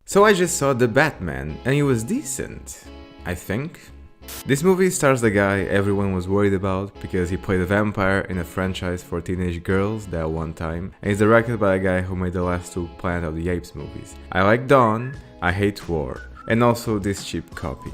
So I just saw The Batman, and it was decent, I think. This movie stars the guy everyone was worried about because he played a vampire in a franchise for teenage girls that one time, and is directed by a guy who made the last two Planet of the Apes movies. I like Dawn, I hate War, and also this cheap copy.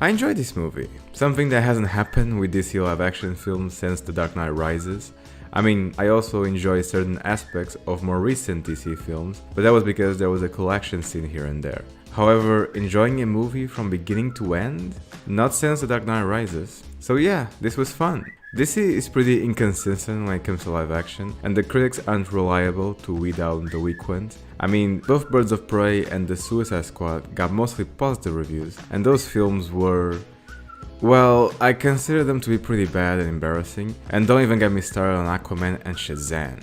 I enjoyed this movie, something that hasn't happened with DC live action films since The Dark Knight Rises. I mean, I also enjoy certain aspects of more recent DC films, but that was because there was a cool action scene here and there. However, enjoying a movie from beginning to end? Not since The Dark Knight Rises. So yeah, this was fun. DC is pretty inconsistent when it comes to live action, and the critics aren't reliable to weed out the weak ones. I mean, both Birds of Prey and The Suicide Squad got mostly positive reviews, and those films were... well, I consider them to be pretty bad and embarrassing, and don't even get me started on Aquaman and Shazam.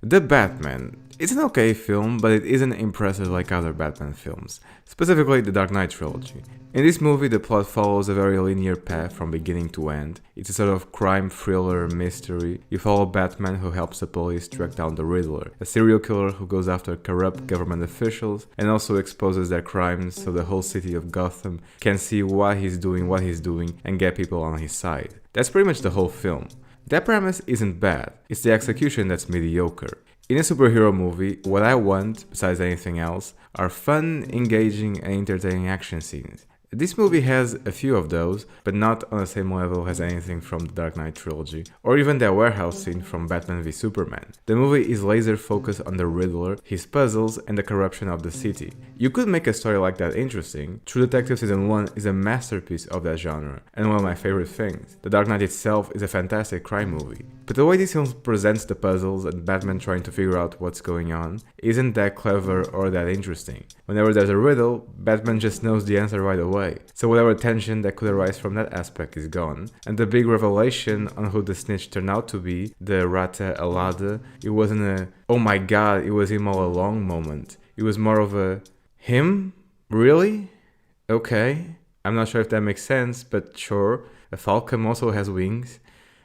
The Batman. It's an okay film, but it isn't impressive like other Batman films, specifically the Dark Knight trilogy. In this movie, the plot follows a very linear path from beginning to end. It's a sort of crime thriller mystery. You follow Batman, who helps the police track down the Riddler, a serial killer who goes after corrupt government officials and also exposes their crimes so the whole city of Gotham can see why he's doing what he's doing and get people on his side. That's pretty much the whole film. That premise isn't bad, it's the execution that's mediocre. In a superhero movie, what I want, besides anything else, are fun, engaging, and entertaining action scenes. This movie has a few of those, but not on the same level as anything from the Dark Knight trilogy, or even that warehouse scene from Batman v Superman. The movie is laser focused on the Riddler, his puzzles, and the corruption of the city. You could make a story like that interesting. True Detective Season 1 is a masterpiece of that genre, and one of my favorite things. The Dark Knight itself is a fantastic crime movie. But the way this film presents the puzzles and Batman trying to figure out what's going on isn't that clever or that interesting. Whenever there's a riddle, Batman just knows the answer right away. So whatever tension that could arise from that aspect is gone. And the big revelation on who the snitch turned out to be, the Rata Alada, it wasn't a "oh my god, it was him all along" moment. It was more of a "him? Really? Okay. I'm not sure if that makes sense, but sure. A falcon also has wings."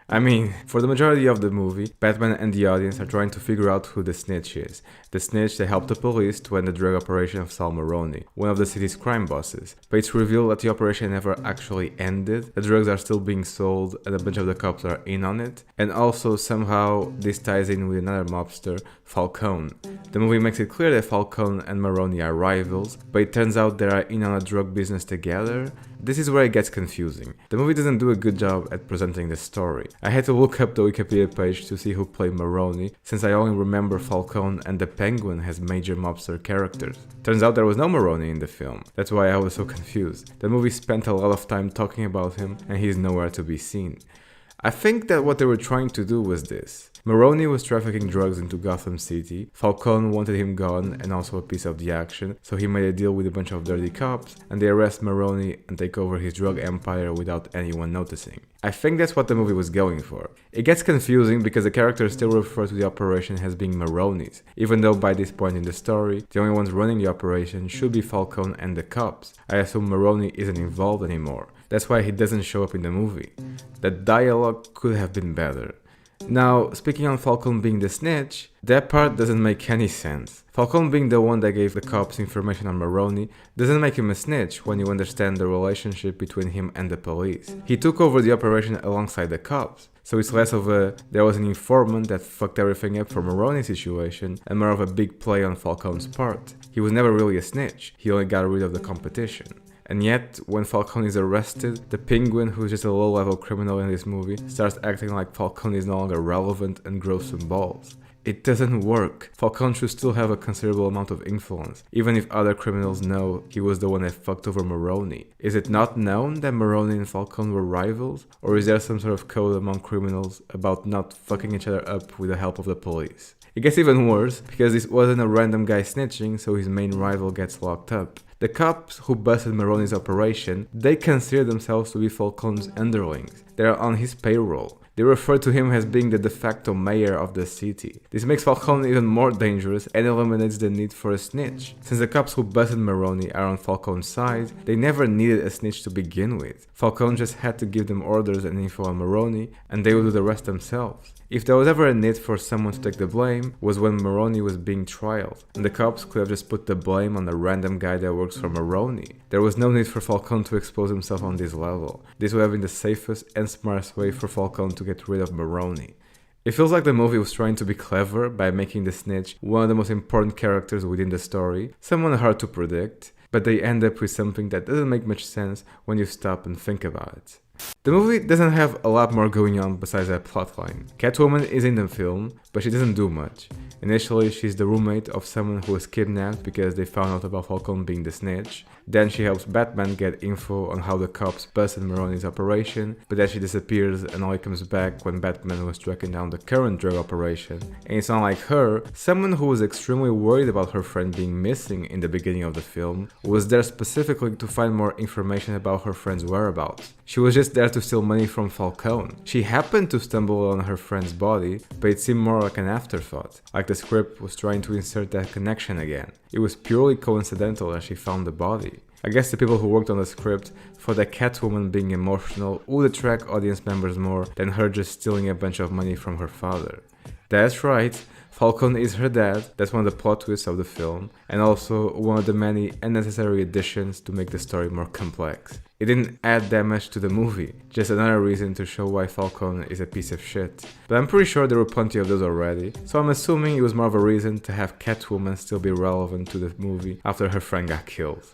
I mean, for the majority of the movie, Batman and the audience are trying to figure out who the snitch is. The snitch that helped the police to end the drug operation of Sal Maroni, one of the city's crime bosses. But it's revealed that the operation never actually ended, the drugs are still being sold and a bunch of the cops are in on it. And also somehow this ties in with another mobster, Falcone. The movie makes it clear that Falcone and Maroni are rivals, but it turns out they are in on a drug business together. This is where it gets confusing. The movie doesn't do a good job at presenting the story. I had to look up the Wikipedia page to see who played Maroni, since I only remember Falcone and the Penguin as major mobster characters. Turns out there was no Maroni in the film. That's why I was so confused. The movie spent a lot of time talking about him, and he's nowhere to be seen. I think that what they were trying to do was this. Maroni was trafficking drugs into Gotham City, Falcone wanted him gone and also a piece of the action, so he made a deal with a bunch of dirty cops, and they arrest Maroni and take over his drug empire without anyone noticing. I think that's what the movie was going for. It gets confusing because the characters still refer to the operation as being Maroni's, even though by this point in the story, the only ones running the operation should be Falcone and the cops. I assume Maroni isn't involved anymore. That's why he doesn't show up in the movie. The dialogue could have been better. Now, speaking on Falcone being the snitch, that part doesn't make any sense. Falcone being the one that gave the cops information on Maroni doesn't make him a snitch when you understand the relationship between him and the police. He took over the operation alongside the cops, so it's less of a there was an informant that fucked everything up for Maroni's situation and more of a big play on Falcone's part. He was never really a snitch, he only got rid of the competition. And yet, when Falcone is arrested, the Penguin, who's just a low-level criminal in this movie, starts acting like Falcone is no longer relevant and grows some balls. It doesn't work. Falcone should still have a considerable amount of influence, even if other criminals know he was the one that fucked over Maroni. Is it not known that Maroni and Falcone were rivals? Or is there some sort of code among criminals about not fucking each other up with the help of the police? It gets even worse, because this wasn't a random guy snitching, so his main rival gets locked up. The cops who busted Maroni's operation, they consider themselves to be Falcone's underlings. They are on his payroll. They refer to him as being the de facto mayor of the city. This makes Falcone even more dangerous and eliminates the need for a snitch. Since the cops who busted Maroni are on Falcone's side, they never needed a snitch to begin with. Falcone just had to give them orders and info on Maroni, and they would do the rest themselves. If there was ever a need for someone to take the blame, was when Maroni was being trialed, and the cops could have just put the blame on a random guy that works for Maroni. There was no need for Falcone to expose himself on this level. This would have been the safest and smartest way for Falcone to get rid of Maroni. It feels like the movie was trying to be clever by making the snitch one of the most important characters within the story, someone hard to predict, but they end up with something that doesn't make much sense when you stop and think about it. The movie doesn't have a lot more going on besides that plotline. Catwoman is in the film, but she doesn't do much. Initially, she's the roommate of someone who was kidnapped because they found out about Falcone being the snitch. Then she helps Batman get info on how the cops busted Maroni's operation, but then she disappears and only comes back when Batman was tracking down the current drug operation. And it's unlike her, someone who was extremely worried about her friend being missing in the beginning of the film was there specifically to find more information about her friend's whereabouts. She was just there to steal money from Falcone. She happened to stumble on her friend's body, but it seemed more like an afterthought, like the script was trying to insert that connection again. It was purely coincidental that she found the body. I guess the people who worked on the script thought that Catwoman being emotional would attract audience members more than her just stealing a bunch of money from her father. That's right, Falcone is her dad. That's one of the plot twists of the film, and also one of the many unnecessary additions to make the story more complex. It didn't add that much to the movie, just another reason to show why Falcone is a piece of shit. But I'm pretty sure there were plenty of those already, so I'm assuming it was more of a reason to have Catwoman still be relevant to the movie after her friend got killed.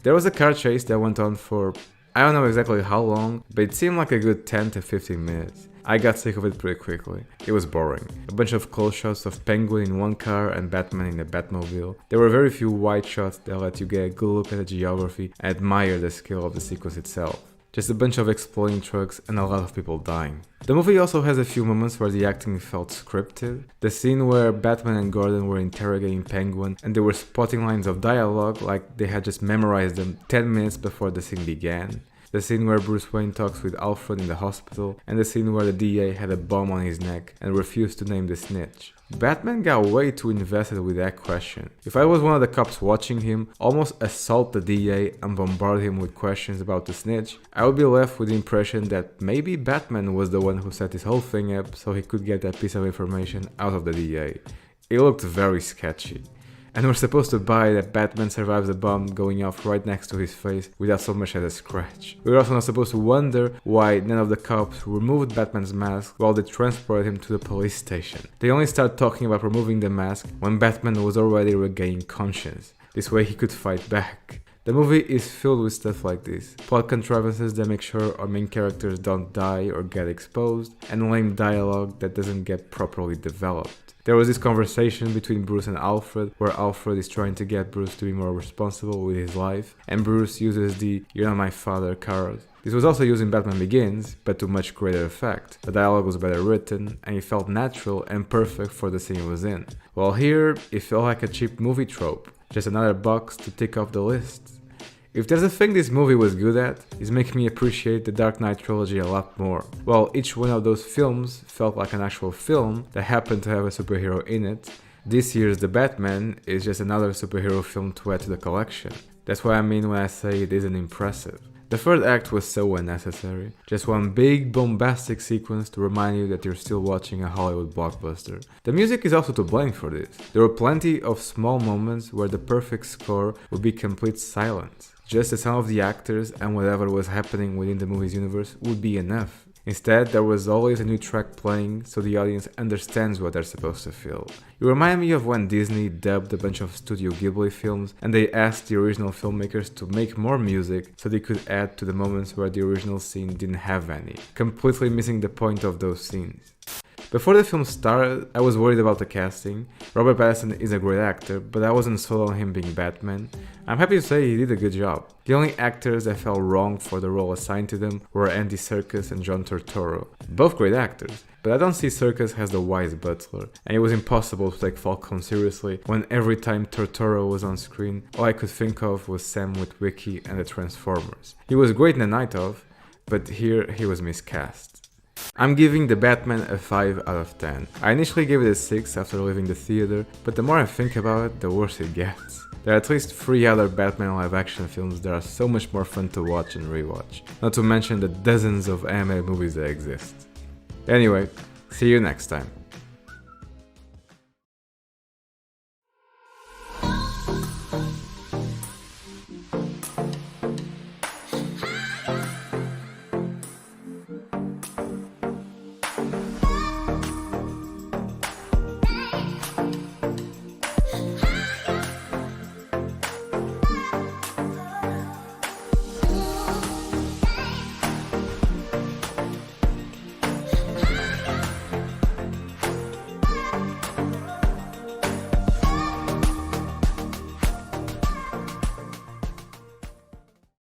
There was a car chase that went on for I don't know exactly how long, but it seemed like a good 10 to 15 minutes. I got sick of it pretty quickly. It was boring. A bunch of close shots of Penguin in one car and Batman in the Batmobile. There were very few wide shots that let you get a good look at the geography and admire the scale of the sequence itself. Just a bunch of exploding trucks and a lot of people dying. The movie also has a few moments where the acting felt scripted. The scene where Batman and Gordon were interrogating Penguin and they were spotting lines of dialogue like they had just memorized them 10 minutes before the scene began. The scene where Bruce Wayne talks with Alfred in the hospital, and the scene where the DA had a bomb on his neck and refused to name the snitch. Batman got way too invested with that question. If I was one of the cops watching him almost assault the DA and bombard him with questions about the snitch, I would be left with the impression that maybe Batman was the one who set this whole thing up so he could get that piece of information out of the DA. It looked very sketchy. And we're supposed to buy that Batman survives a bomb going off right next to his face without so much as a scratch. We're also not supposed to wonder why none of the cops removed Batman's mask while they transported him to the police station. They only start talking about removing the mask when Batman was already regaining conscience. This way he could fight back. The movie is filled with stuff like this. Plot contrivances that make sure our main characters don't die or get exposed, and lame dialogue that doesn't get properly developed. There was this conversation between Bruce and Alfred, where Alfred is trying to get Bruce to be more responsible with his life, and Bruce uses the "you're not my father" card. This was also used in Batman Begins, but to much greater effect. The dialogue was better written, and it felt natural and perfect for the scene it was in. While here, it felt like a cheap movie trope, just another box to tick off the list. If there's a thing this movie was good at, it's making me appreciate the Dark Knight trilogy a lot more. While each one of those films felt like an actual film that happened to have a superhero in it, this year's The Batman is just another superhero film to add to the collection. That's what I mean when I say it isn't impressive. The third act was so unnecessary. Just one big bombastic sequence to remind you that you're still watching a Hollywood blockbuster. The music is also to blame for this. There were plenty of small moments where the perfect score would be complete silence. Just the sound of the actors and whatever was happening within the movie's universe would be enough. Instead, there was always a new track playing so the audience understands what they're supposed to feel. It reminded me of when Disney dubbed a bunch of Studio Ghibli films and they asked the original filmmakers to make more music so they could add to the moments where the original scene didn't have any, completely missing the point of those scenes. Before the film started, I was worried about the casting. Robert Pattinson is a great actor, but I wasn't sold on him being Batman. I'm happy to say he did a good job. The only actors that felt wrong for the role assigned to them were Andy Serkis and John Turturro. Both great actors, but I don't see Serkis as the wise butler, and it was impossible to take Falcone seriously when every time Turturro was on screen, all I could think of was Sam Witwicky and the Transformers. He was great in The Night Of, but here he was miscast. I'm giving The Batman a 5 out of 10. I initially gave it a 6 after leaving the theater, but the more I think about it, the worse it gets. There are at least 3 other Batman live-action films that are so much more fun to watch and rewatch, not to mention the dozens of animated movies that exist. Anyway, See you next time.